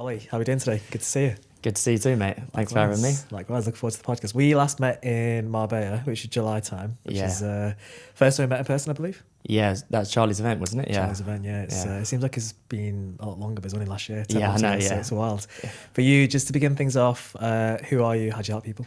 Ollie, how are we doing today? Good to see you. Good to see you too, mate. Thanks for having me. Likewise, looking forward to the podcast. We last met in Marbella, which is July time, which is first time we met in person, I believe. Yeah, that's Charlie's event, wasn't it? Yeah. Charlie's event, yeah. It seems like it's been a lot longer, but it's only last year. Yeah, I know, so it's wild. For you, just to begin things off, who are you? How do you help people?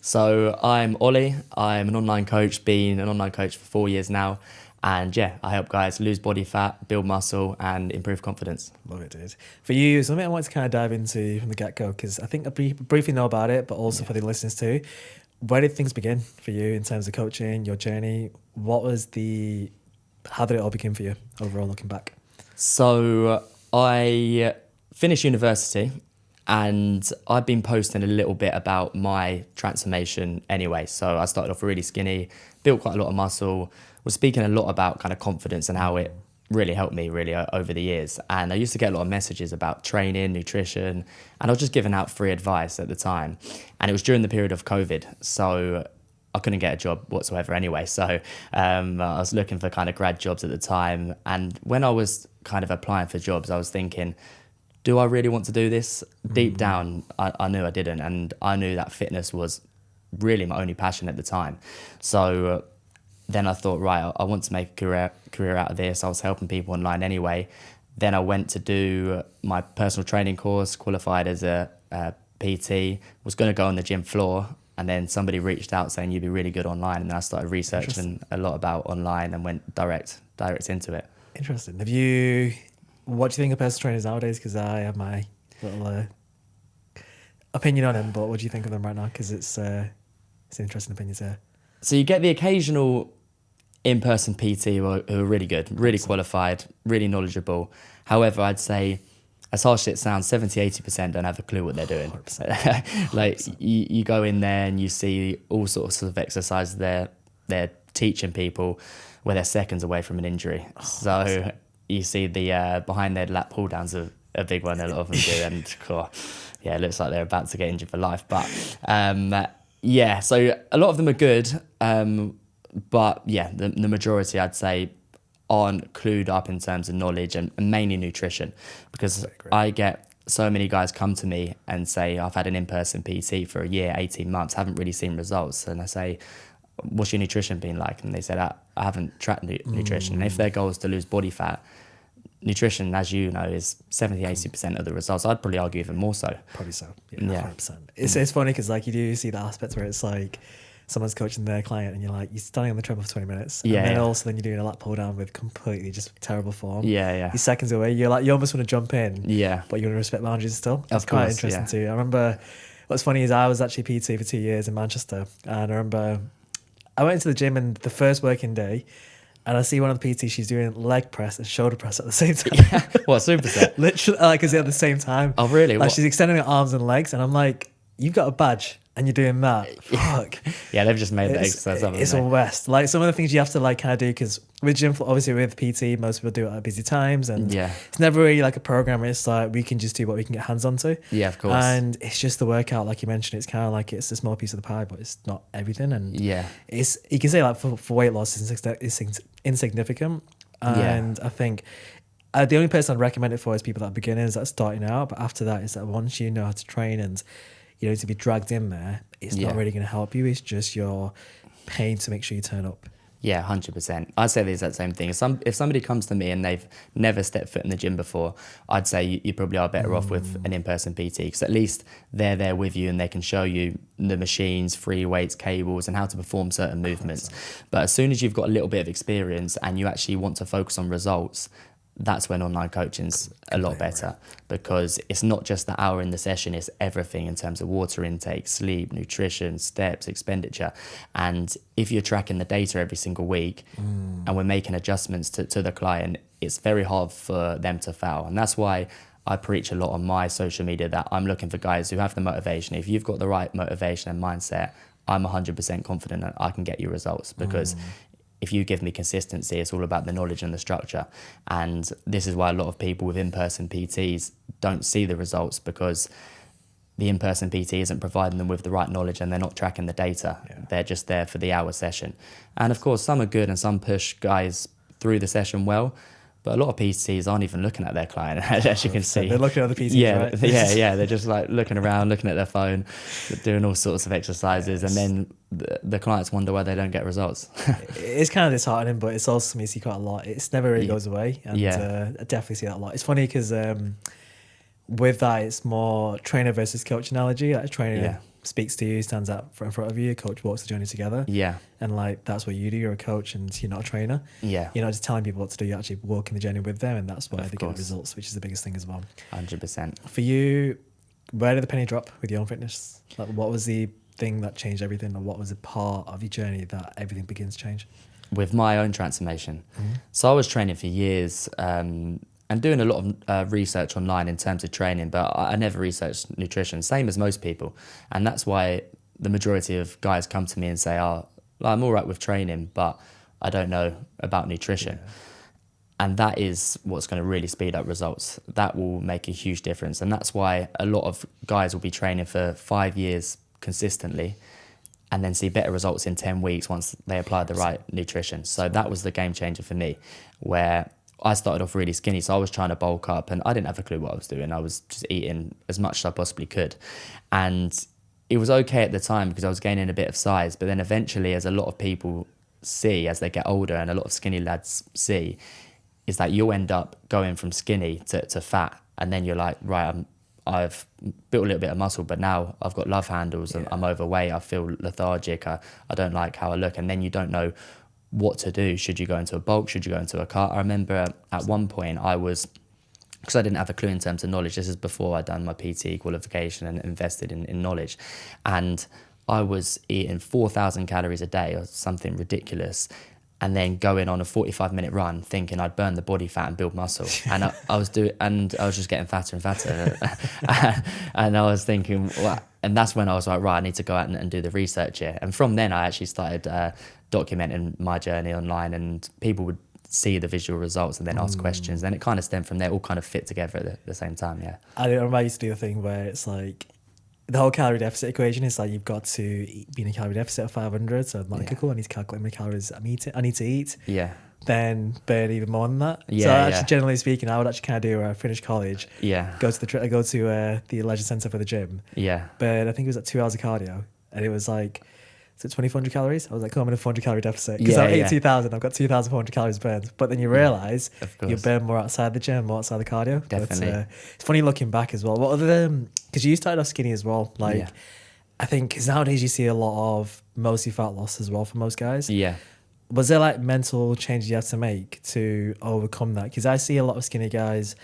So I'm Ollie. I'm an online coach, been an online coach for 4 years now. And yeah, I help guys lose body fat, build muscle, and improve confidence. Love it, dude. For you, something I wanted to kind of dive into from the get-go, because I think I briefly know about it, but also for the listeners too. Where did things begin for you in terms of coaching, your journey? How did it all begin for you overall, looking back? So I finished university and I've been posting a little bit about my transformation anyway. So I started off really skinny, built quite a lot of muscle, was speaking a lot about kind of confidence and how it really helped me really over the years. And I used to get a lot of messages about training, nutrition, and I was just giving out free advice at the time. And it was during the period of COVID. So I couldn't get a job whatsoever anyway. So I was looking for kind of grad jobs at the time. And when I was kind of applying for jobs, I was thinking, do I really want to do this? Deep down, I knew I didn't. And I knew that fitness was really my only passion at the time. So then I thought, right, I want to make a career out of this. I was helping people online anyway. Then I went to do my personal training course, qualified as a PT, was going to go on the gym floor. And then somebody reached out saying you'd be really good online. And then I started researching a lot about online and went direct into it. Interesting. What do you think of personal trainers nowadays? Because I have my little opinion on them, but what do you think of them right now? Because it's an interesting opinion there. So you get the occasional in-person PT who are really good, really qualified, really knowledgeable. However, I'd say, as harsh as it sounds, 70-80% don't have a clue what they're doing. 100%. Like you go in there and you see all sorts of exercises they're teaching people where they're seconds away from an injury. So you see the behind their lat pull downs are a big one a lot of them do, and it looks like they're about to get injured for life. But so a lot of them are good, but the majority I'd say aren't clued up in terms of knowledge and mainly nutrition, because I get so many guys come to me and say, I've had an in-person PT for a year, 18 months, haven't really seen results. And I say, what's your nutrition been like? And they said, I haven't tracked nutrition. And if their goal is to lose body fat, nutrition, as you know, is 70-80% of the results. I'd probably argue even more so. Probably so. Yeah. 100%. It's funny because like you do see the aspect where it's like someone's coaching their client and you're standing on the treadmill for 20 minutes. And then also you're doing a lat pull down with completely just terrible form. You're seconds away. You almost want to jump in. But you want to respect boundaries still. It's quite interesting too. I remember what's funny is I was actually PT for 2 years in Manchester, and I remember I went into the gym and the first working day, and I see one of the PTs, she's doing leg press and shoulder press at the same time. What, superset? Literally, is it at the same time? Oh, really? Like she's extending her arms and legs, and I'm like, you've got a badge and you're doing that. Fuck. Yeah, they've just made the exercise up. It's a West. Like some of the things you have to kind of do, because with gym, obviously with PT, most people do it at busy times, and it's never really like a program where it's like we can just do what we can get hands onto. Yeah, of course. And it's just the workout, like you mentioned. It's kind of like it's a small piece of the pie, but it's not everything. And it's you can say like for weight loss, it's insignificant. And I think the only person I'd recommend it for is people that are beginners, that are starting out. But after that, is that once you know how to train and you know to be dragged in there, it's not really going to help you. It's just your pain to make sure you turn up. Yeah, 100%. I'd say the exact same thing. If somebody comes to me and they've never stepped foot in the gym before, I'd say you probably are better off with an in-person PT, because at least they're there with you and they can show you the machines, free weights, cables, and how to perform certain movements. But as soon as you've got a little bit of experience and you actually want to focus on results, that's when online coaching's a lot better, because it's not just the hour in the session, it's everything in terms of water intake, sleep, nutrition, steps, expenditure. And if you're tracking the data every single week and we're making adjustments to the client, it's very hard for them to fail. And that's why I preach a lot on my social media that I'm looking for guys who have the motivation. If you've got the right motivation and mindset, I'm 100% confident that I can get you results, because if you give me consistency, it's all about the knowledge and the structure. And this is why a lot of people with in-person PTs don't see the results, because the in-person PT isn't providing them with the right knowledge and they're not tracking the data. They're just there for the hour session. And of course, some are good and some push guys through the session well, But a lot of PTs aren't even looking at their client, as you can see. They're looking at other PTs, right? They're just like looking around, looking at their phone, doing all sorts of exercises, and then the clients wonder why they don't get results. It's kind of disheartening, but it's also something you see quite a lot. It's never really goes away, and I definitely see that a lot. It's funny because with that, it's more trainer versus coach analogy. Like a trainer speaks to you, stands up in front of you, coach walks the journey together. Yeah. And like that's what you do. You're a coach and you're not a trainer. Yeah. You're not just telling people what to do, you're actually walking the journey with them, and that's why they get results, which is the biggest thing as well. 100%. For you, where did the penny drop with your own fitness? Like what was the thing that changed everything, or what was a part of your journey that everything begins to change? With my own transformation. So I was training for years, and doing a lot of research online in terms of training, but I never researched nutrition, same as most people. And that's why the majority of guys come to me and say, oh, I'm all right with training, but I don't know about nutrition. Yeah. And that is what's going to really speed up results. That will make a huge difference. And that's why a lot of guys will be training for 5 years consistently and then see better results in 10 weeks once they apply the right nutrition. So that was the game changer for me, where I started off really skinny, so I was trying to bulk up and I didn't have a clue what I was doing. I was just eating as much as I possibly could. And it was okay at the time because I was gaining a bit of size, but then eventually, as a lot of people see as they get older and a lot of skinny lads see, is that you'll end up going from skinny to fat, and then you're like, right, I've built a little bit of muscle, but now I've got love handles and I'm overweight, I feel lethargic, I don't like how I look, and then you don't know what to do. Should you go into a bulk? Should you go into a cut? I remember at one point because I didn't have a clue in terms of knowledge. This is before I'd done my PT qualification and invested in knowledge. And I was eating 4,000 calories a day or something ridiculous, and then going on a 45-minute run thinking I'd burn the body fat and build muscle. And I was just getting fatter and fatter. And I was thinking, well, and that's when I was like, right, I need to go out and do the research here. And from then I actually started documenting my journey online, and people would see the visual results and then ask questions. Then it kind of stemmed from there, all kind of fit together at the same time, yeah. I remember I used to do a thing where it's like, the whole calorie deficit equation is like you've got to be in a calorie deficit of 500. So I'm like, cool, I need to calculate how many calories I need to eat. Yeah. Then burn even more than that. Yeah, so actually, generally speaking, I would actually kind of do finish college. Yeah. Go to the leisure centre for the gym. Yeah. But I think it was like 2 hours of cardio, and it was like, is it 2,400 calories? I was like, cool, I'm in a 400 calorie deficit because I'm 2,000. I've got 2,400 calories burned. But then you realise you burn more outside the gym, more outside the cardio. Definitely. But, it's funny looking back as well. What other because you started off skinny as well. Like, I think because nowadays you see a lot of mostly fat loss as well for most guys. Yeah. Was there like mental changes you had to make to overcome that? Because I see a lot of skinny guys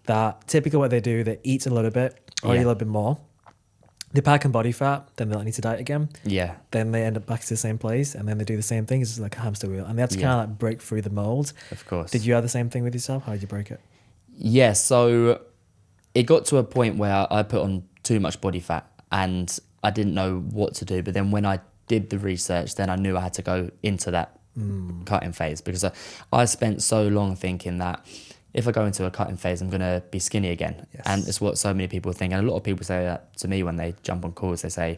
that typically what they do, they eat a little bit or eat a little bit more. They pack on body fat, then they'll need to diet again. Yeah. Then they end up back to the same place, and then they do the same thing. It's like a hamster wheel. And they have to kind of like break through the mold. Of course. Did you have the same thing with yourself? How did you break it? Yeah, so it got to a point where I put on too much body fat and I didn't know what to do. But then when I did the research, then I knew I had to go into that cutting phase, because I spent so long thinking that if I go into a cutting phase, I'm going to be skinny again. Yes. And it's what so many people think. And a lot of people say that to me when they jump on calls. They say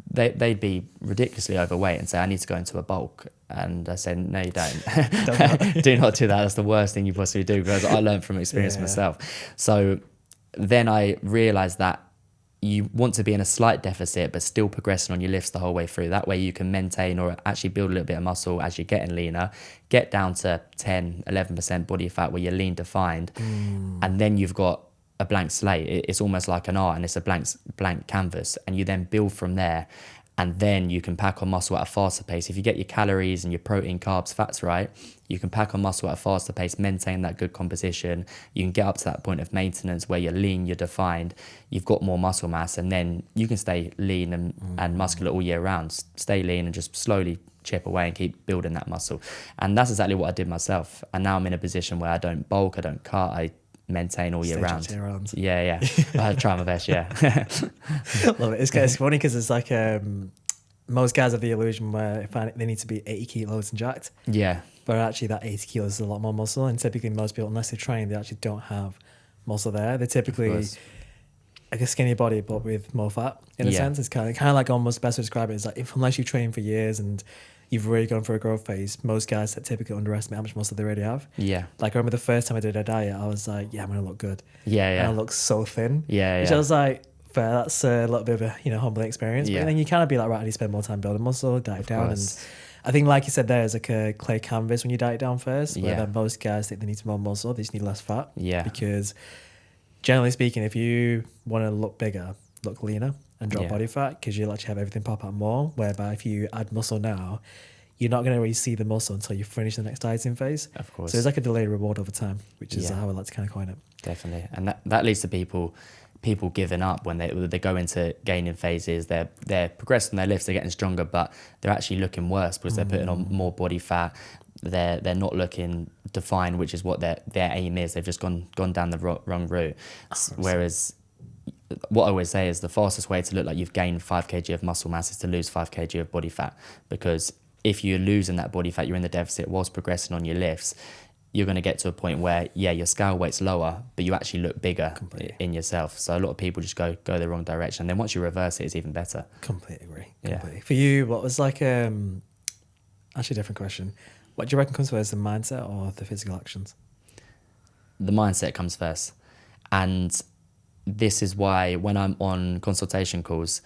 they'd be ridiculously overweight and say, I need to go into a bulk. And I said, no, you don't. Do not do that. That's the worst thing you possibly do, because I learned from experience myself. So then I realized that you want to be in a slight deficit but still progressing on your lifts the whole way through. That way you can maintain or actually build a little bit of muscle as you're getting leaner, get down to 10, 11% body fat where you're lean defined, and then you've got a blank slate. It's almost like an art, and it's a blank canvas, and you then build from there, and then you can pack on muscle at a faster pace. If you get your calories and your protein, carbs, fats right, you can pack on muscle at a faster pace, maintain that good composition. You can get up to that point of maintenance where you're lean, you're defined, you've got more muscle mass, and then you can stay lean and muscular all year round. Stay lean and just slowly chip away and keep building that muscle. And that's exactly what I did myself. And now I'm in a position where I don't bulk, I don't cut, I maintain all year round. Yeah. I try my best, yeah. Love it. It's funny because it's like most guys have the illusion where they need to be 80 kilos and jacked. Yeah. But actually that 80 kilos is a lot more muscle, and typically most people, unless they train, they actually don't have muscle there. They're typically like a skinny body but with more fat in a sense. It's kind of like almost the best to describe it is like unless you train for years and you've really gone through a growth phase. Most guys that typically underestimate how much muscle they already have. Yeah. Like I remember the first time I did a diet, I was like, yeah, I'm going to look good. Yeah, yeah. And I look so thin. Yeah, Which I was like, fair, that's a little bit of a, humbling experience. Yeah. But then you kind of be like, right, I need to spend more time building muscle, diet down. course. And I think, like you said, there's like a clear canvas when you diet down first, where Yeah. then most guys think they need more muscle, they just need less fat. Yeah. Because generally speaking, if you want to look bigger, look leaner and drop Yeah. body fat, because you'll actually have everything pop out more. Whereby if you add muscle now, you're not going to really see the muscle until you finish the next dieting phase. Of course. So it's like a delayed reward over time, which is Yeah. how I like to kind of coin it. Definitely. And that leads to people giving up when they go into gaining phases. They're progressing their lifts, they're getting stronger, but they're actually looking worse because they're putting on more body fat. They're not looking defined, which is what their aim is. They've just gone down the wrong route. Whereas what I always say is the fastest way to look like you've gained 5 kg of muscle mass is to lose 5 kg of body fat, because if you're losing that body fat, you're in the deficit whilst progressing on your lifts, you're going to get to a point where, yeah, your scale weight's lower, but you actually look bigger in yourself. So a lot of people just go the wrong direction. And then once you reverse it, it's even better. Completely agree. Yeah. Completely. For you, what was like, actually a different question. What do you reckon comes first, the mindset or the physical actions? The mindset comes first. And this is why when I'm on consultation calls,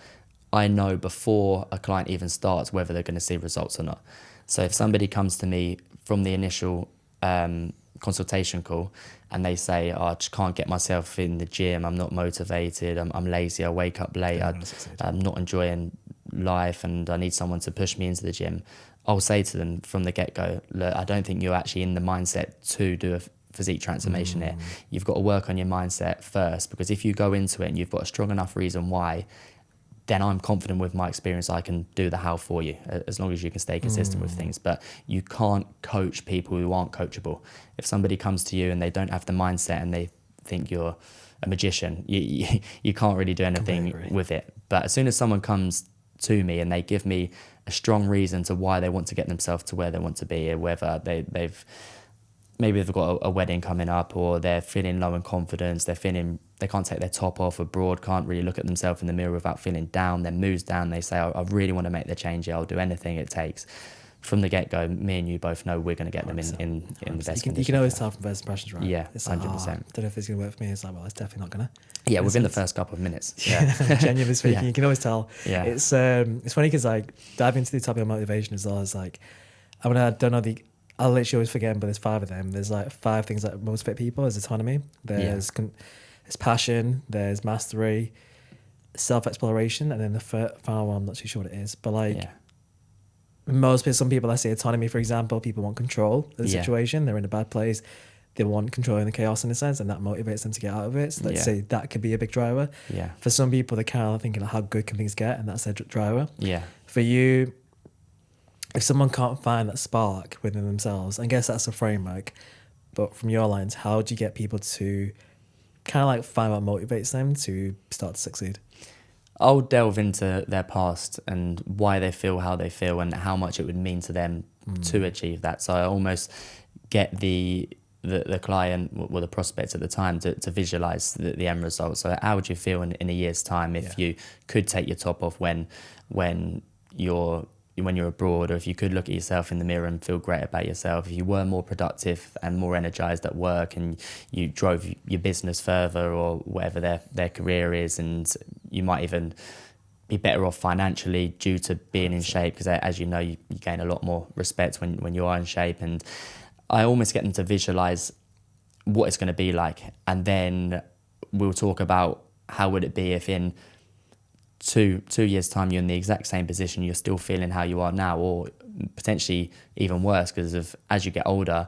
I know before a client even starts whether they're going to see results or not. So if somebody comes to me from the initial consultation call and they say, oh, I just can't get myself in the gym, I'm not motivated, I'm lazy, I wake up late, I'm not enjoying life and I need someone to push me into the gym, I'll say to them from the get-go, look, I don't think you're actually in the mindset to do a physique transformation here. You've got to work on your mindset first, because if you go into it and you've got a strong enough reason why, then I'm confident with my experience I can do the how for you, as long as you can stay consistent with things. But you can't coach people who aren't coachable. If somebody comes to you and they don't have the mindset and they think you're a magician, you can't really do anything with it. But as soon as someone comes to me and they give me a strong reason to why they want to get themselves to where they want to be, whether maybe they've got a wedding coming up, or they're feeling low in confidence, they can't take their top off abroad, can't really look at themselves in the mirror without feeling down, their mood's down, they say, I really want to make the change, I'll do anything it takes. From the get-go, me and you both know we're going to get them in the best condition. You can always tell from first impressions, right? Yeah, it's 100%. Like, I don't know if it's going to work for me. It's like, well, it's definitely not going to. Yeah, within the first couple of minutes. Yeah. Genuinely speaking, you can always tell. Yeah. It's funny because like diving into the topic of motivation as well as like, I don't know I'll literally always forget them, but there's 5 of them. There's like 5 things that motivate people. There's autonomy, there's passion, there's mastery, self-exploration, and then the final one, I'm not too sure what it is. But like some people, I say autonomy, for example, people want control of the situation. They're in a bad place. They want control in the chaos in a sense, and that motivates them to get out of it. So let's say that could be a big driver. Yeah. For some people, they're kind of thinking, how good can things get? And that's their driver. Yeah. For you, if someone can't find that spark within themselves, I guess that's a framework. But from your lines, how do you get people to kind of like find what motivates them to start to succeed? I'll delve into their past and why they feel how they feel and how much it would mean to them to achieve that. So I almost get the client, or the prospect at the time, to visualize the end result. So how would you feel in a year's time if you could take your top off when you're abroad, or if you could look at yourself in the mirror and feel great about yourself, if you were more productive and more energized at work and you drove your business further, or whatever their career is, and you might even be better off financially due to being in shape, because as you know, you gain a lot more respect when you are in shape. And I almost get them to visualize what it's going to be like, and then we'll talk about how would it be if in 2 years' time you're in the exact same position, you're still feeling how you are now, or potentially even worse, because as you get older,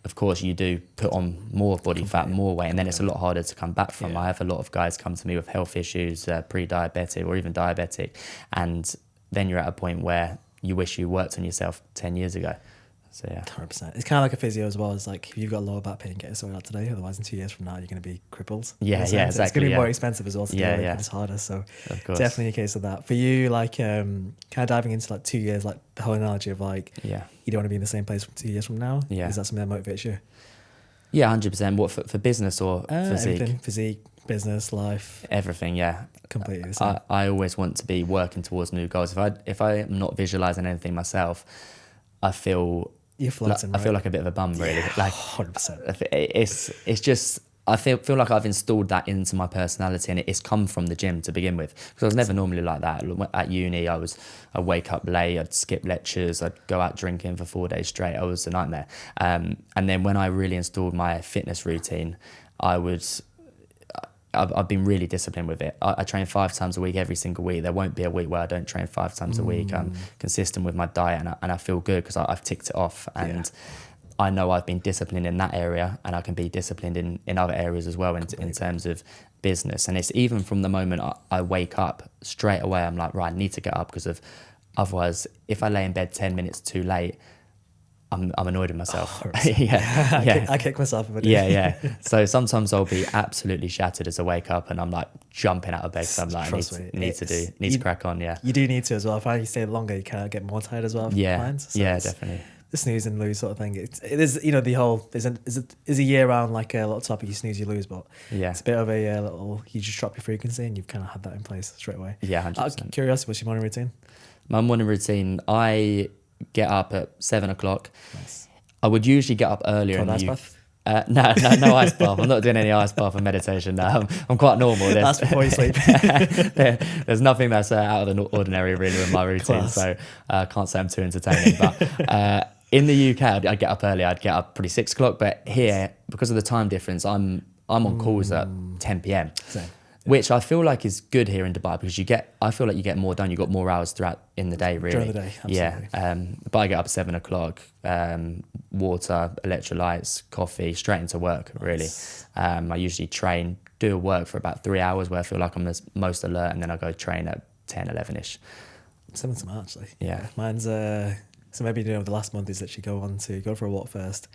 of course you do put on more body fat, more weight, and then it's a lot harder to come back from. I have a lot of guys come to me with health issues, pre-diabetic or even diabetic, and then you're at a point where you wish you worked on yourself 10 years ago. So 100%. It's kind of like a physio as well. It's like, if you've got lower back pain, get it sorted out today. Otherwise, in 2 years from now, you're going to be crippled. Exactly. It's going to be more expensive as well to do it. It's harder. So definitely a case of that. For you, like kind of diving into like 2 years, like the whole analogy of like, you don't want to be in the same place from 2 years from now. Is that something that motivates you? Yeah, 100%. What, for business or physique? Everything. Physique, business, life, everything. Yeah, completely the same. I always want to be working towards new goals. If I am not visualizing anything myself, I feel you're floating. I feel like a bit of a bum, really. Yeah, like 100%. It's just. I feel like I've installed that into my personality, and it's come from the gym to begin with. Because I was never normally like that. At uni, I'd wake up late, I'd skip lectures, I'd go out drinking for 4 days straight. I was a nightmare. And then when I really installed my fitness routine, I've been really disciplined with it. I train 5 times a week every single week. There won't be a week where I don't train 5 times a week. I'm consistent with my diet, and I feel good because I've ticked it off. And I know I've been disciplined in that area, and I can be disciplined in other areas as well in terms of business. And it's even from the moment I wake up, straight away I'm like, right, I need to get up, because otherwise if I lay in bed 10 minutes too late, I'm annoyed with myself. I kick myself if I do. Yeah. So sometimes I'll be absolutely shattered as I wake up, and I'm like jumping out of bed. So I'm like, I need to crack on. Yeah, you do need to as well. If you stay longer, you kind of get more tired as well. Yeah, so definitely. The snooze and lose sort of thing. It is, the whole is a year round like a little topic. You snooze, you lose, but it's a bit of a little. You just drop your frequency, and you've kind of had that in place straight away. Yeah, 100%. Out of curiosity, what's your morning routine? My morning routine, I get up at 7 o'clock. Nice. I would usually get up earlier. Ice bath? No ice bath. I'm not doing any ice bath or meditation now. I'm quite normal. That's before you sleep. There's nothing that's out of the ordinary really with my routine, so I can't say I'm too entertaining. But in the UK, I'd get up early. I'd get up pretty 6 o'clock. But here, because of the time difference, I'm on calls at 10 p.m. Same. Which I feel like is good here in Dubai, because I feel like you get more done. You got more hours throughout in the day, really. During the day, absolutely. Yeah. But I get up at 7 o'clock, water, electrolytes, coffee, straight into work, really. I usually train, do work for about 3 hours where I feel like I'm the most alert, and then I go train at 10, 11-ish. Similar to mine, actually. Yeah. Mine's, so maybe the last month is literally go for a walk first,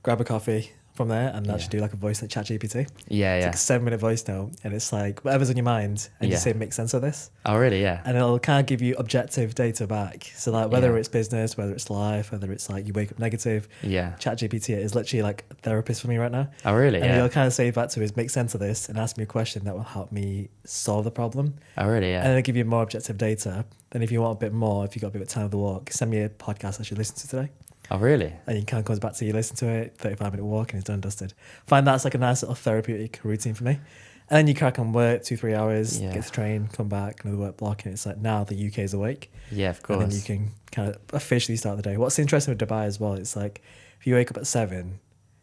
grab a coffee from there, and actually do like a voice like ChatGPT. Yeah, it's like a 7-minute voice note, and it's like whatever's on your mind, and you say make sense of this. Oh really? Yeah. And it'll kind of give you objective data back. So like whether it's business, whether it's life, whether it's like you wake up negative. Yeah. ChatGPT is literally like a therapist for me right now. Oh really? And you'll kind of say back to us, make sense of this, and ask me a question that will help me solve the problem. Oh really? Yeah. And then it'll give you more objective data. Then if you want a bit more, if you've got a bit of time of the walk, send me a podcast I should listen to today. Oh really? And you kind of comes back to you listen to it, 35-minute walk, and it's done and dusted. Find that's like a nice little therapeutic routine for me. And then you crack on work 2-3 hours, get to train, come back, another work block, and it's like now the UK is awake. Yeah, of course. And then you can kind of officially start the day. What's interesting with Dubai as well, it's like if you wake up at 7,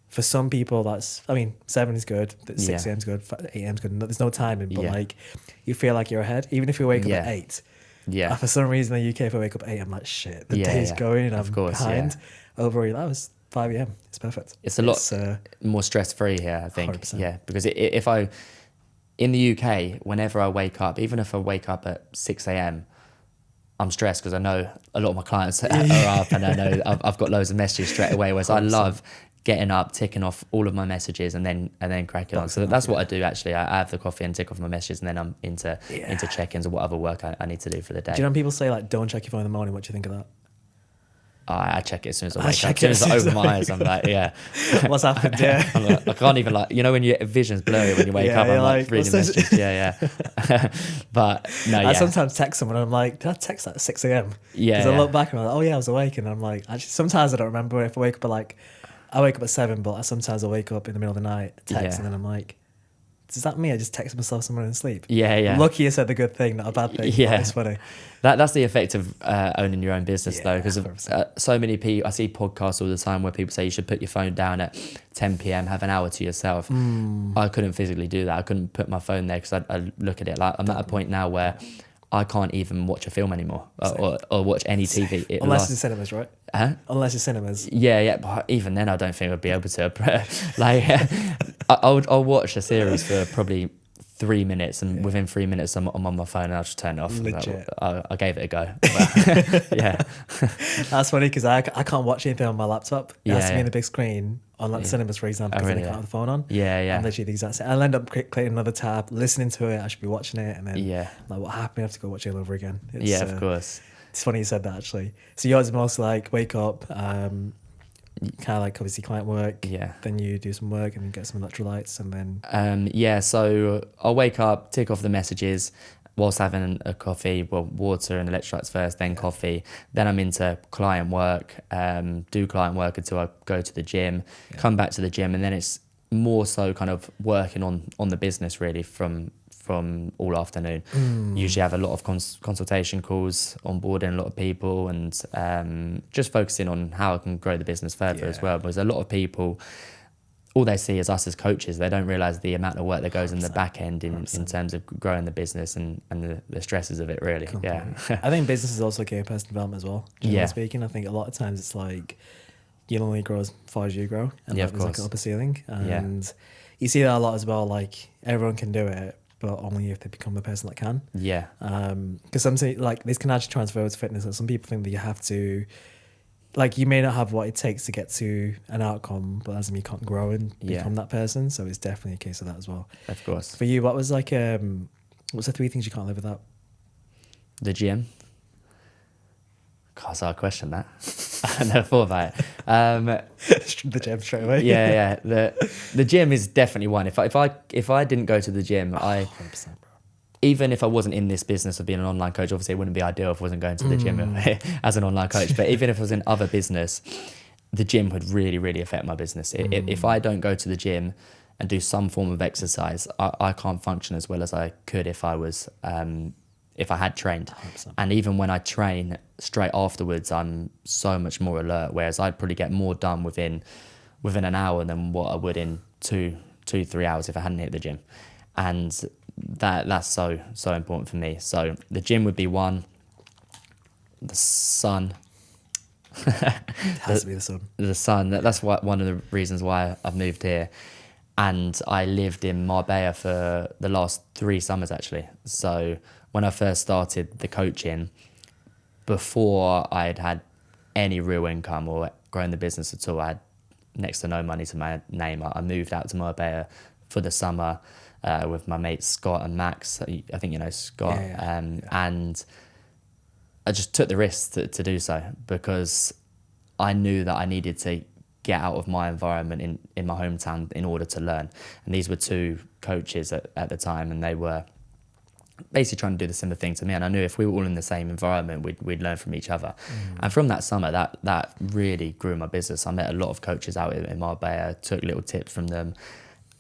for some people 7 is good, 6 a.m. is good, 8 a.m. is good. There's no timing, but like you feel like you're ahead, even if you wake up at 8. Yeah. For some reason in the UK, if I wake up at 8, I'm like, shit, the day's going and I'm behind. Over that was 5 a.m. It's perfect. It's a lot more stress-free here, I think. 100%. Yeah, because if I, in the UK, whenever I wake up, even if I wake up at 6 a.m., I'm stressed because I know a lot of my clients are up, and I know I've got loads of messages straight away, whereas 100%. I love getting up, ticking off all of my messages, and then cracking on. So that's what I do actually. I have the coffee and tick off my messages, and then I'm into check-ins or what other work I need to do for the day. Do you know when people say like don't check your phone in the morning? What do you think of that? I check it as soon as I wake up. As soon as I open my eyes, I'm like, what's happened? Yeah. I can't even when your vision's blurry when you wake up, I'm like reading messages. But no, I sometimes text someone and I'm like, did I text at 6 a.m.? Because I look back and I'm like, oh yeah, I was awake, and I'm like, actually sometimes I don't remember if I wake up at I wake up at 7, but sometimes I wake up in the middle of the night, text, and then I'm like, is that me? I just text myself somewhere in sleep. Yeah. Lucky you said the good thing, not a bad thing. Yeah, it's funny. That's the effect of owning your own business, though, because so many people. I see podcasts all the time where people say you should put your phone down at 10 p.m, have an hour to yourself. I couldn't physically do that. I couldn't put my phone there because I look at it like I'm at a point now where I can't even watch a film anymore or watch any TV. Unless it's cinemas, right? Huh? Unless it's cinemas. Yeah. But even then, I don't think I'd be able to. I'll watch a series for probably 3 minutes, and within 3 minutes, I'm on my phone and I'll just turn it off. Legit. I gave it a go. Yeah. That's funny because I can't watch anything on my laptop. It has to be on the big screen on like cinemas, for example, because I can't have the phone on. Yeah. I'm literally the exact same. I'll end up clicking another tab, listening to it. I should be watching it, and then like, what happened? I have to go watch it all over again. Of course. It's funny you said that, actually. So yours is mostly like wake up, kind of like obviously client work. Yeah. Then you do some work and then get some electrolytes and then. So I'll wake up, tick off the messages whilst having a coffee. Well, water and electrolytes first, then coffee. Then I'm into client work. Do client work until I go to the gym. Come back to the gym, and then it's more so kind of working on the business really from all afternoon. Usually have a lot of consultation calls, onboarding a lot of people, and just focusing on how I can grow the business further as well. Because a lot of people, all they see is us as coaches. They don't realise the amount of work that goes in the back end in terms of growing the business and the stresses of it really. Completely. Yeah. I think business is also key in personal development as well. Generally speaking, I think a lot of times it's like you'll only grow as far as you grow, and there's like an upper ceiling. And you see that a lot as well. Like everyone can do it, but only if they become the person that can. Yeah. Because something like this can actually transfer to fitness. And some people think that you have to, like, you may not have what it takes to get to an outcome, but as in you can't grow and become that person. So it's definitely a case of that as well. Of course. For you, what was like, what's the 3 things you can't live without? The gym. God, so I questioned that. I never thought about it. The gym straight away. Yeah. The gym is definitely one. If I didn't go to the gym, 100%, bro. Even if I wasn't in this business of being an online coach, obviously it wouldn't be ideal if I wasn't going to the gym as an online coach. But even if I was in other business, the gym would really, really affect my business. If I don't go to the gym and do some form of exercise, I can't function as well as I could if I was if I had trained. 100%. And even when I train straight afterwards, I'm so much more alert, whereas I'd probably get more done within an hour than what I would in 3 hours if I hadn't hit the gym. And that's so important for me. So the gym would be one. The sun. It has to be the sun. The sun. That's one of the reasons why I've moved here. And I lived in Marbella for the last 3 summers actually. So when I first started the coaching, before I'd had any real income or grown the business at all, I had next to no money to my name. I moved out to Marbella for the summer with my mates Scott and Max. I think you know Scott. And I just took the risk to do so because I knew that I needed to get out of my environment in my hometown in order to learn. And these were 2 coaches at the time, and they were basically trying to do the similar thing to me. And I knew if we were all in the same environment, we'd learn from each other. And from that summer, that really grew my business. I met a lot of coaches out in Marbella, took little tips from them.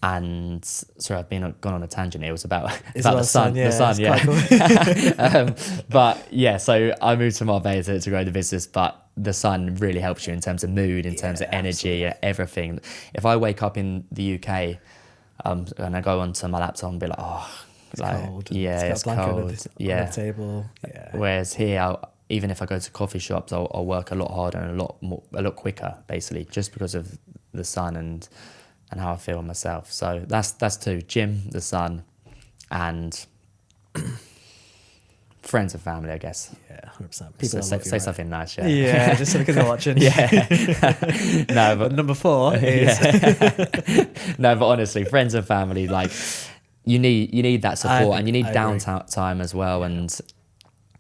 And sorry, I've gone on a tangent here. It was about the sun. Yeah, The sun, cool. But yeah, so I moved to Marbella to grow the business, but the sun really helps you in terms of mood, in terms of energy, everything. If I wake up in the UK and I go onto my laptop and be like, it's cold. It's cold. On the table. Yeah. Whereas here, even if I go to coffee shops, I'll work a lot harder and a lot quicker, basically, just because of the sun and how I feel myself. So that's 2: gym, the sun, and friends and family, I guess. Yeah, 100%. People say something nice. Yeah, just because they're watching. No, but number 4 is no, but honestly, friends and family, like you need that support, and you need downtime as well. And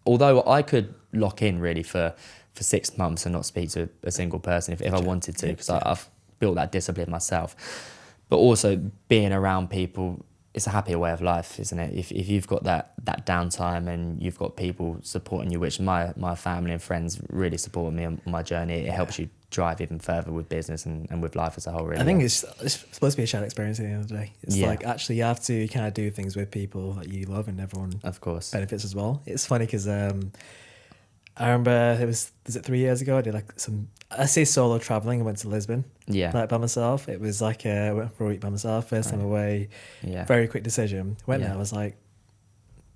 although I could lock in really for 6 months and not speak to a single person if I wanted to, because I've built that discipline myself. But also being around people, it's a happier way of life, isn't it? If you've got that downtime and you've got people supporting you, which my family and friends really supported me on my journey, it helps you drive even further with business and with life as a whole, really. I think it's supposed to be a shared experience at the end of the day. It's like actually you have to kind of do things with people that you love and everyone of course benefits as well. It's funny because I remember is it 3 years ago? I did like I say solo traveling. I went to Lisbon. Yeah. Like by myself. It was like I went for a week by myself. First time away. Yeah. Very quick decision. Went there. I was like,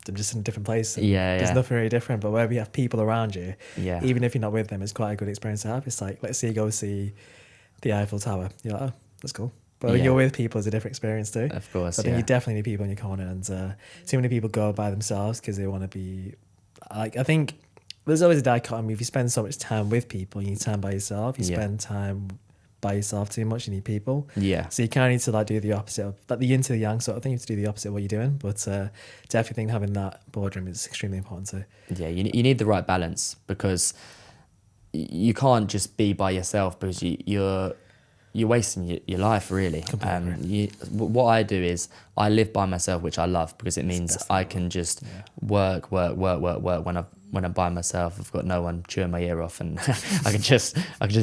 I'm just in a different place. Yeah. There's nothing really different. But where we have people around you, yeah, even if you're not with them, it's quite a good experience to have. It's like, let's say you go see the Eiffel Tower. You're like, oh, that's cool. But when you're with people, it's a different experience too. Of course. So I think you definitely need people in your corner. And too many people go by themselves because they want to be like, I think there's always a dichotomy. If you spend so much time with people, you need time by yourself. You spend time by yourself too much, you need people. Yeah. So you kind of need to like do the opposite of like the yin to the yang sort of thing. You have to do the opposite of what you're doing. But definitely think having that boardroom is extremely important too. Yeah, you need the right balance because you can't just be by yourself, because you're wasting your life, really. What I do is I live by myself, which I love, because it means I can just work when I'm by myself. I've got no one chewing my ear off, and I can just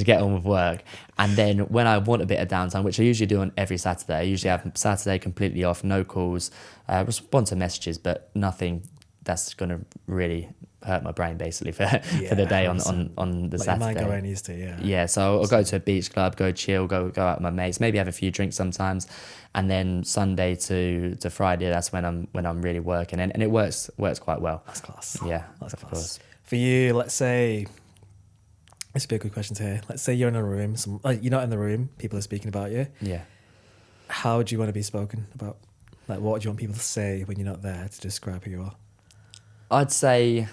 get on with work. And then when I want a bit of downtime, which I usually do on every Saturday, I usually have Saturday completely off, no calls, respond to messages, but nothing that's going to really hurt my brain, basically, for the day on the Saturday. Like my mind used to, Yeah, so I'll go to a beach club, go chill, go out with my mates, maybe have a few drinks sometimes, and then Sunday to Friday, that's when I'm really working, and it works quite well. That's class. Yeah, that's class. Course. For you, let's say, this would be a good question to hear. Let's say you're in a room, you're not in the room, people are speaking about you. Yeah. How do you want to be spoken about? Like, what do you want people to say when you're not there to describe who you are? I'd say,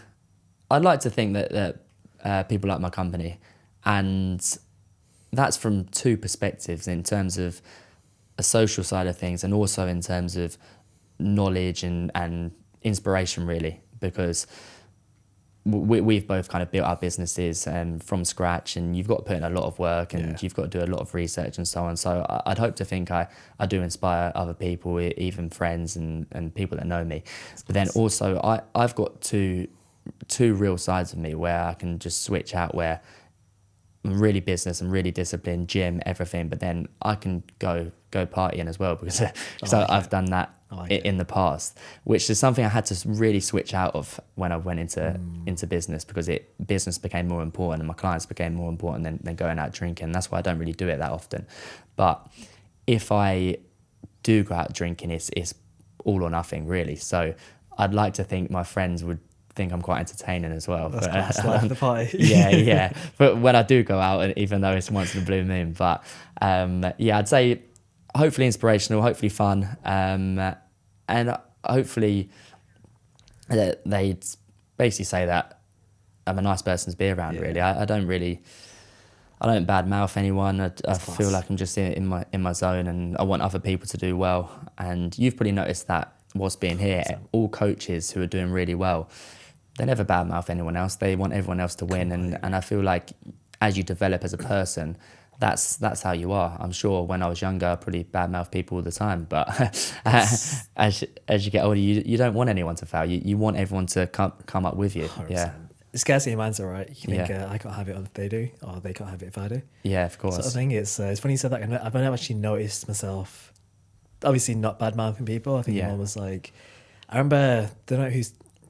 I'd like to think that people like my company, and that's from two perspectives, in terms of a social side of things, and also in terms of knowledge and inspiration, really, because we've both kind of built our businesses from scratch, and you've got to put in a lot of work, and you've got to do a lot of research and so on. So I'd hope to think I do inspire other people, even friends and people that know me. But then also I've got two real sides of me where I can just switch out, where I'm really business, I'm really disciplined, gym, everything, but then I can go partying as well, because I've done that in the past, which is something I had to really switch out of when I went into business, because business became more important and my clients became more important than going out drinking. That's why I don't really do it that often. But if I do go out drinking, it's all or nothing, really. So I'd like to think my friends would think I'm quite entertaining as well. That's class, life of the party. yeah. But when I do go out, even though it's once in a blue moon, but I'd say hopefully inspirational, hopefully fun, and hopefully they'd basically say that I'm a nice person to be around. Really, I don't badmouth anyone. I feel like I'm just in my zone, and I want other people to do well. And you've probably noticed that whilst being here, all coaches who are doing really well, they never badmouth anyone else. They want everyone else to win, and I feel like as you develop as a person, that's how you are. I'm sure when I was younger, I probably badmouth people all the time, but as you get older, you don't want anyone to fail. You want everyone to come up with you. 100%. Yeah. It's scarcity mindset, right? You can think, I can't have it if they do, or they can't have it if I do. Yeah, of course. Sort of thing. It's funny you said that. I've never actually noticed myself, obviously not bad mouthing people. I think I'm almost like, I remember, don't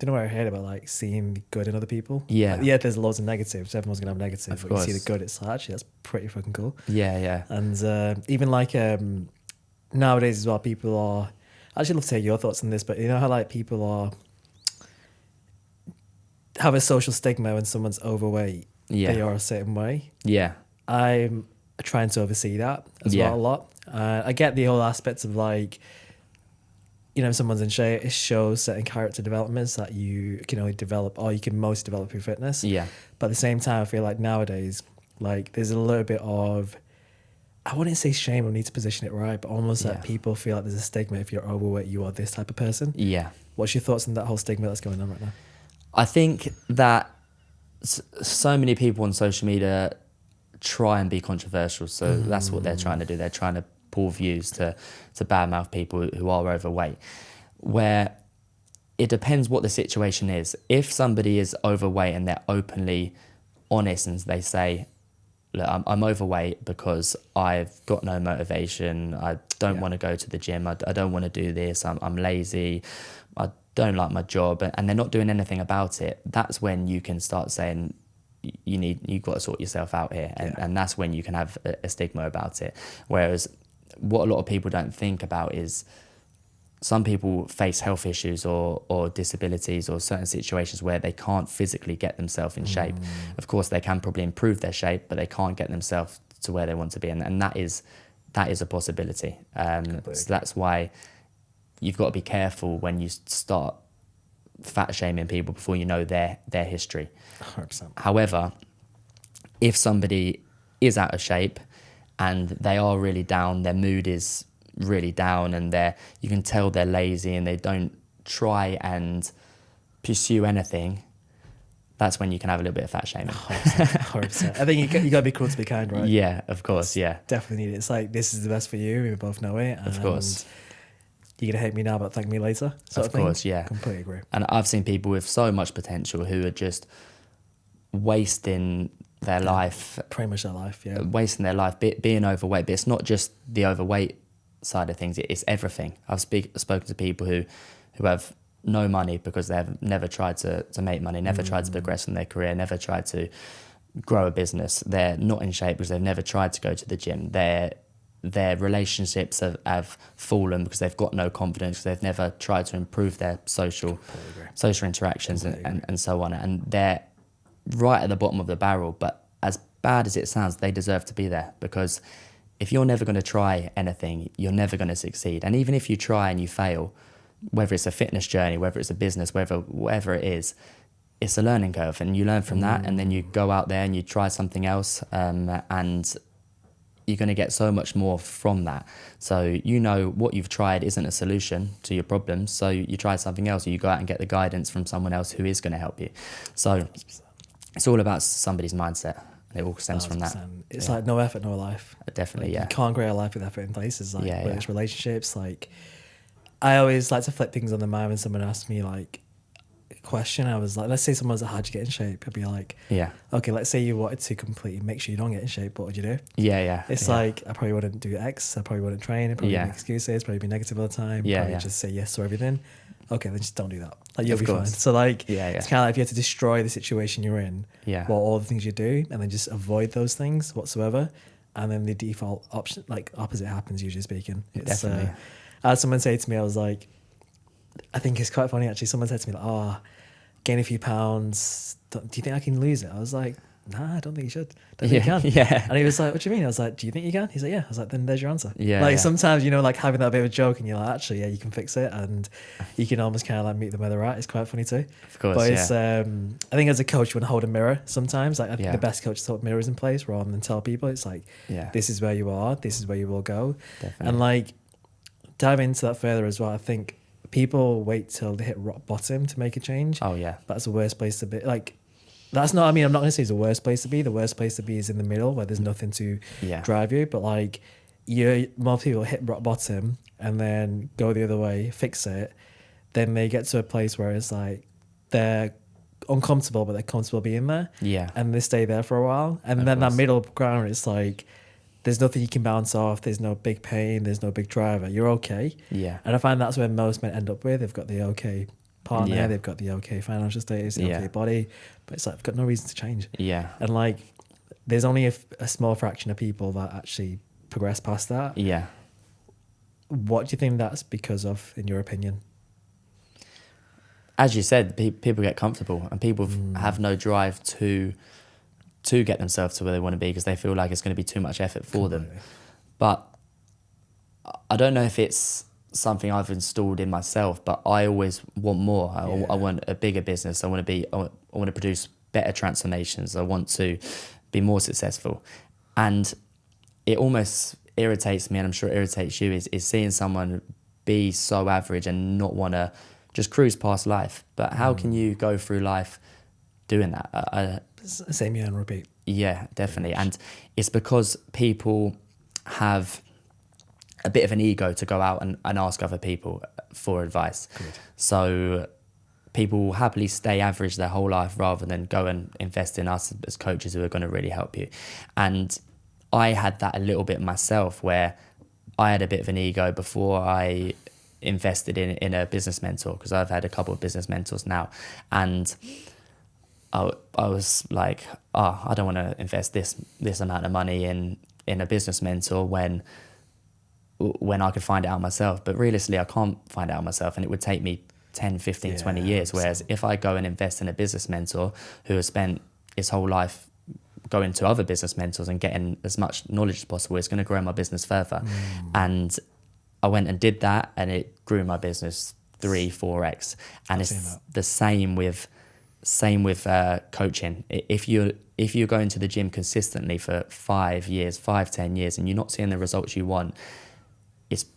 know where I heard about like seeing good in other people. Yeah. Like, there's loads of negatives. Everyone's gonna have negatives. Of but course. You see the good. It's like, actually, that's pretty fucking cool. Yeah. And even like nowadays as well, people are. I actually love to hear your thoughts on this, but you know how like people have a social stigma when someone's overweight. Yeah. They are a certain way. Yeah. I'm trying to oversee that as well a lot. I get the whole aspects of like, you know, if someone's in shape, it shows certain character developments that you can only develop, or you can most develop through fitness. Yeah. But at the same time, I feel like nowadays, like there's a little bit of, I wouldn't say shame, I need to position it right, but almost like people feel like there's a stigma if you're overweight, you are this type of person. Yeah. What's your thoughts on that whole stigma that's going on right now? I think that so many people on social media try and be controversial, so that's what they're trying to do. They're trying to pull views to badmouth people who are overweight, where it depends what the situation is. If somebody is overweight and they're openly honest and they say, look, I'm overweight because I've got no motivation, I don't want to go to the gym, I don't want to do this, I'm lazy, I don't like my job, and they're not doing anything about it, that's when you can start saying, you've got to sort yourself out here, and that's when you can have a stigma about it. Whereas what a lot of people don't think about is some people face health issues or disabilities or certain situations where they can't physically get themselves in shape. Of course, they can probably improve their shape, but they can't get themselves to where they want to be, and that is a possibility. So that's why you've got to be careful when you start fat shaming people before you know their history. 100%. However, if somebody is out of shape and they are really down, their mood is really down, and you can tell they're lazy and they don't try and pursue anything, that's when you can have a little bit of fat shaming. 100%. I think you got to be cruel to be kind, right? Yeah, of course, yeah. Definitely need it. It's like, this is the best for you. We both know it. Of course. You're going to hate me now, but thank me later. Of course, yeah. Completely agree. And I've seen people with so much potential who are just wasting their life. Pretty much their life, yeah. Wasting their life, being overweight. But it's not just the overweight side of things, it's everything. I've spoken to people who have no money because they've never tried to make money, never tried to progress in their career, never tried to grow a business. They're not in shape because they've never tried to go to the gym. Their relationships have fallen because they've got no confidence, because they've never tried to improve their social interactions and so on. And they're right at the bottom of the barrel. But as bad as it sounds, they deserve to be there, because if you're never going to try anything, you're never going to succeed. And even if you try and you fail, whether it's a fitness journey, whether it's a business, whatever it is, it's a learning curve, and you learn from that, and then you go out there and you try something else, and you're going to get so much more from that. So you know what you've tried isn't a solution to your problems, so you try something else, or you go out and get the guidance from someone else who is going to help you. So it's all about somebody's mindset. It all stems from that. It's like no effort, no life. Definitely, like, yeah. You can't create a life with effort in places, like whether it's relationships. Like, I always like to flip things on the mind when someone asks me like a question. I was like, let's say someone's like, how'd you get in shape? I'd be like, okay, let's say you wanted to completely make sure you don't get in shape. What would you do? It's like, I probably wouldn't do X. I probably wouldn't train. I'd probably make excuses, probably be negative all the time. Probably just say yes to everything. Okay, then just don't do that. Like, you'll be fine. So like, it's kind of like if you had to destroy the situation you're in, well, all the things you do, and then just avoid those things whatsoever, and then the default option, like opposite happens, usually speaking. It's Definitely. I had someone say to me, I was like, I think it's quite funny actually. Someone said to me like, oh, gain a few pounds. Do you think I can lose it? I was like, nah, I don't think you should. Don't think you can. And he was like, what do you mean? I was like, do you think you can? He's like, yeah. I was like, then there's your answer. Sometimes, you know, like having that bit of a joke and you're like, actually, yeah, you can fix it, and you can almost kind of like meet them where they're at. It's quite funny too. Of course, but it's, I think as a coach, you want to hold a mirror sometimes. Like I think the best coach is to hold mirrors in place rather than tell people. It's like, this is where you are, this is where you will go. Definitely. And like, dive into that further as well. I think people wait till they hit rock bottom to make a change. Oh yeah. That's the worst place to be. Like, that's not, I mean, I'm not going to say it's the worst place to be. The worst place to be is in the middle where there's nothing to drive you. But like, most people hit rock bottom and then go the other way, fix it. Then they get to a place where it's like, they're uncomfortable, but they're comfortable being there. Yeah. And they stay there for a while. And then that middle ground, it's like, there's nothing you can bounce off. There's no big pain. There's no big driver. You're okay. Yeah. And I find that's where most men end up with. They've got the okay partner. They've got the okay financial status, the okay body. But it's like, I've got no reason to change. Yeah. And like, there's only a small fraction of people that actually progress past that. Yeah. What do you think that's because of, in your opinion? As you said, people get comfortable, and people have no drive to get themselves to where they want to be because they feel like it's going to be too much effort for them. But I don't know if it's something I've installed in myself, but I always want more. I want a bigger business. I want to produce better transformations. I want to be more successful. And it almost irritates me, and I'm sure it irritates you, is seeing someone be so average and not want to just cruise past life. But how can you go through life doing that? Same year and repeat. Yeah, definitely. And it's because people have a bit of an ego to go out and ask other people for advice. Good. So people will happily stay average their whole life rather than go and invest in us as coaches who are going to really help you. And I had that a little bit myself, where I had a bit of an ego before I invested in a business mentor, because I've had a couple of business mentors now. And I was like, I don't want to invest this amount of money in a business mentor when I could find it out myself. But realistically, I can't find it out myself, and it would take me 10, 15, 20 years. Whereas if I go and invest in a business mentor who has spent his whole life going to other business mentors and getting as much knowledge as possible, it's going to grow my business further. And I went and did that, and it grew my business 3-4x. And it's the same with coaching. If you're going to the gym consistently for 5 years, 10 years, and you're not seeing the results you want,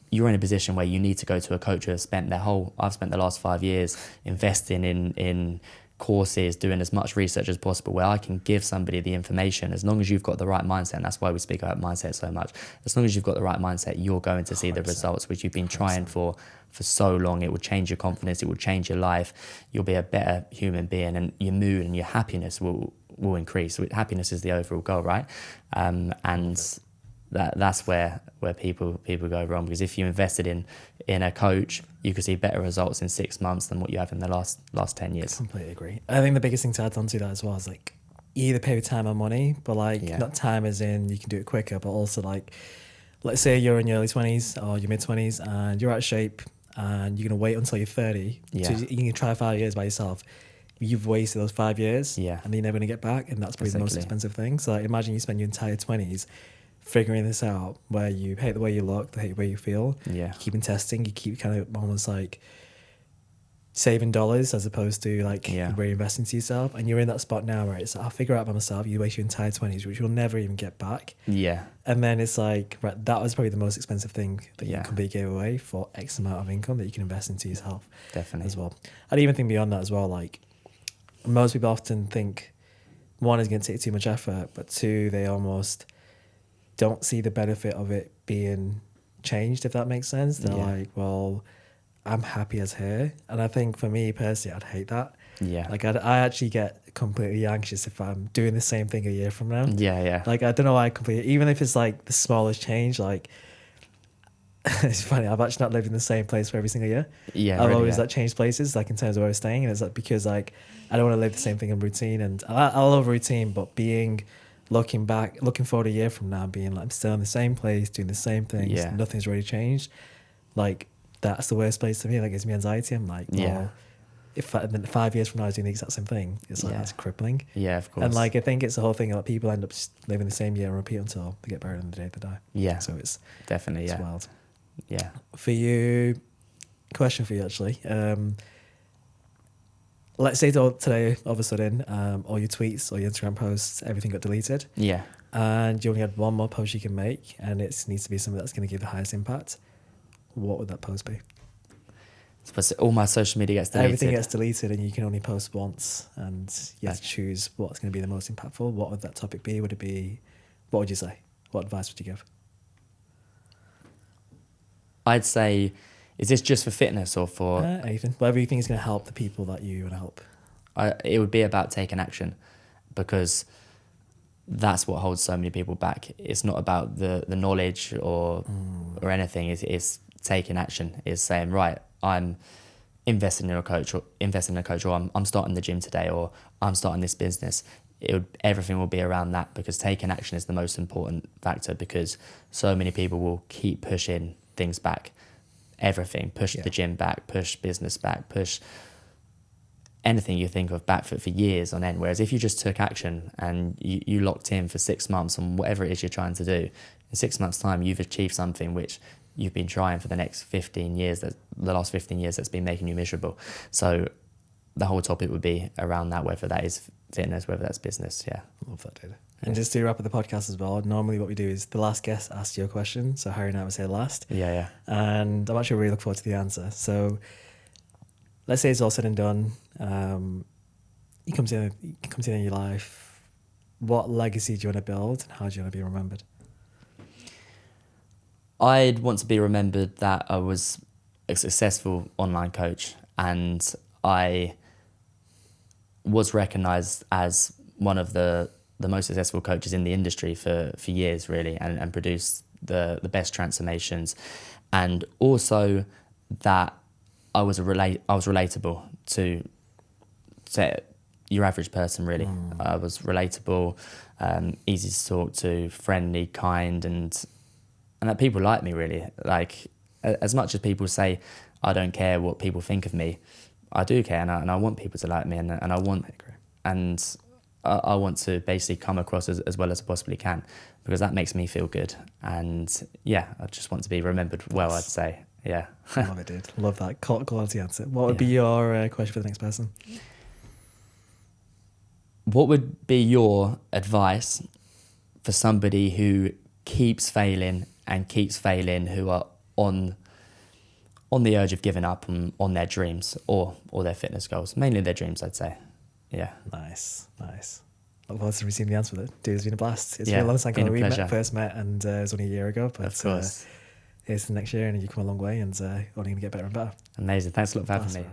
you're in a position where you need to go to a coach who has spent I've spent the last 5 years investing in courses, doing as much research as possible where I can give somebody the information. As long as you've got the right mindset, and that's why we speak about mindset so much, as long as you've got the right mindset, you're going to see 100%. The results which you've been trying for so long. It will change your confidence, it will change your life, you'll be a better human being, and your mood and your happiness will increase. Happiness is the overall goal, right? And that's where people go wrong, because if you invested in a coach, you could see better results in 6 months than what you have in the last 10 years. Completely agree. I think the biggest thing to add on to that as well is like, you either pay with time or money, but like not time as in you can do it quicker, but also like, let's say you're in your early 20s or your mid 20s and you're out of shape and you're going to wait until you're 30. So you can try 5 years by yourself. You've wasted those 5 years and then you're never going to get back. And that's probably the most expensive thing. So like, imagine you spend your entire 20s figuring this out, where you hate the way you look, hate the way you feel. You keep testing, you keep kind of almost like saving dollars as opposed to like reinvesting into yourself. And you're in that spot now where it's, I'll figure it out by myself. You waste your entire 20s, which you'll never even get back. And then it's like, right, that was probably the most expensive thing that you completely gave away for X amount of income that you can invest into yourself. Definitely. As well. I'd even think beyond that as well, like most people often think, one, is going to take too much effort, but two, they almost don't see the benefit of it being changed, if that makes sense. They're like, well, I'm happy as here. And I think for me personally, I'd hate that. Like I actually get completely anxious if I'm doing the same thing a year from now. Like I don't know why even if it's like the smallest change, like it's funny, I've actually not lived in the same place for every single year. I've always like changed places, like in terms of where I was staying, and it's like because like I don't want to live the same thing in routine, and I love routine, but looking forward a year from now, being like I'm still in the same place, doing the same things, nothing's really changed. Like that's the worst place to me. Like, gives me anxiety. I'm like, well, if 5 years from now I was doing the exact same thing, it's like that's crippling. Of course. And like I think it's the whole thing that people end up just living the same year and repeat until they get buried on the day they die. So it's definitely it's wild. For you, question for you actually. Let's say today, all of a sudden, all your tweets or your Instagram posts, everything got deleted. And you only had one more post you can make, and it needs to be something that's going to give the highest impact. What would that post be? So all my social media gets deleted. Everything gets deleted, and you can only post once, and you have to choose what's going to be the most impactful. What would that topic be? Would it be? What would you say? What advice would you give? I'd say, is this just for fitness or for anything? Whatever you think is going to help the people that you want to help. It would be about taking action, because that's what holds so many people back. It's not about the knowledge or anything. It's taking action. It's saying, right, I'm investing in a coach, or I'm starting the gym today, or I'm starting this business. Everything will be around that, because taking action is the most important factor, because so many people will keep pushing things back. Everything, push the gym back, push business back, push anything you think of back for years on end. Whereas if you just took action and you locked in for 6 months on whatever it is you're trying to do, in 6 months' time you've achieved something which you've been trying for the last 15 years that's been making you miserable. So the whole topic would be around that, whether that is fitness, whether that's business. Love that, dude. And just to wrap up the podcast as well, normally what we do is the last guest asks you a question. So Harry and I would say last. And I'm actually really looking forward to the answer. So let's say it's all said and done. You come to the end of your life. What legacy do you want to build, and how do you want to be remembered? I'd want to be remembered that I was a successful online coach, and I was recognised as one of the most successful coaches in the industry for years, really, and produced the best transformations. And also that I was relatable to your average person, really. I was relatable, easy to talk to, friendly, kind, and that people like me, really. Like, as much as people say, I don't care what people think of me, I do care, and I want people to like me, and I want to basically come across as well as I possibly can, because that makes me feel good. And I just want to be remembered well, I'd say. Love it, dude. Love that quality answer. What would be your question for the next person? What would be your advice for somebody who keeps failing, who are on the urge of giving up on their dreams or their fitness goals? Mainly their dreams, I'd say. Yeah. Nice. Look forward to receiving the answer with it. Dude, it's been a blast. It's been a long time ago we first met, and it was only a year ago. But of course. Here's the next year, and you've come a long way, and only going to get better and better. Amazing. Thanks a lot for having me.